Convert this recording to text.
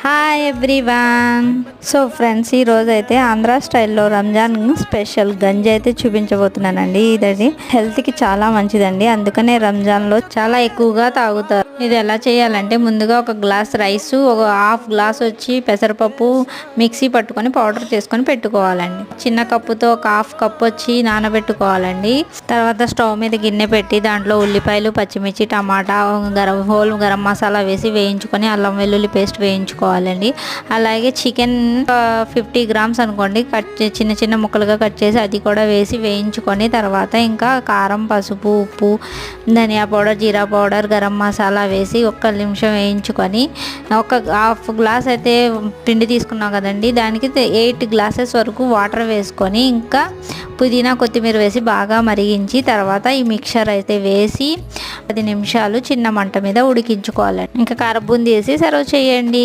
Hi everyone. So friends, ఈరోజు అయితే ఆంధ్ర స్టైల్లో రంజాన్ స్పెషల్ గంజి అయితే చూపించబోతున్నానండి. ఇది హెల్త్కి చాలా మంచిదండి, అందుకనే రంజాన్లో చాలా ఎక్కువగా తాగుతారు. ఇది ఎలా చేయాలంటే, ముందుగా ఒక గ్లాస్ రైస్, ఒక హాఫ్ గ్లాస్ వచ్చి పెసరపప్పు మిక్సీ పట్టుకొని పౌడర్ చేసుకొని పెట్టుకోవాలండి. చిన్న కప్పుతో ఒక హాఫ్ కప్ వచ్చి నానబెట్టుకోవాలండి. తర్వాత స్టవ్ మీద గిన్నె పెట్టి దాంట్లో ఉల్లిపాయలు, పచ్చిమిర్చి, టమాటా, గరం మసాలా వేసి వేయించుకొని అల్లం వెల్లుల్లి పేస్ట్ వేయించుకోవాలండి. అలాగే చికెన్ 50 గ్రామ్స్ అనుకోండి, చిన్న చిన్న ముక్కలుగా కట్ చేసి అది కూడా వేసి వేయించుకొని, తర్వాత ఇంకా కారం, పసుపు, ఉప్పు, ధనియా పౌడర్, జీరా పౌడర్, గరం మసాలా వేసి ఒక్క నిమిషం వేయించుకొని, ఒక హాఫ్ గ్లాస్ అయితే పిండి తీసుకున్నాం కదండి, దానికి 8 గ్లాసెస్ వరకు వాటర్ వేసుకొని, ఇంకా పుదీనా, కొత్తిమీర వేసి బాగా మరిగించి, తర్వాత ఈ మిక్చర్ అయితే వేసి 10 నిమిషాలు చిన్న మంట మీద ఉడికించుకోవాలండి. ఇంకా కారబూందీ వేసి సర్వ్ చేయండి.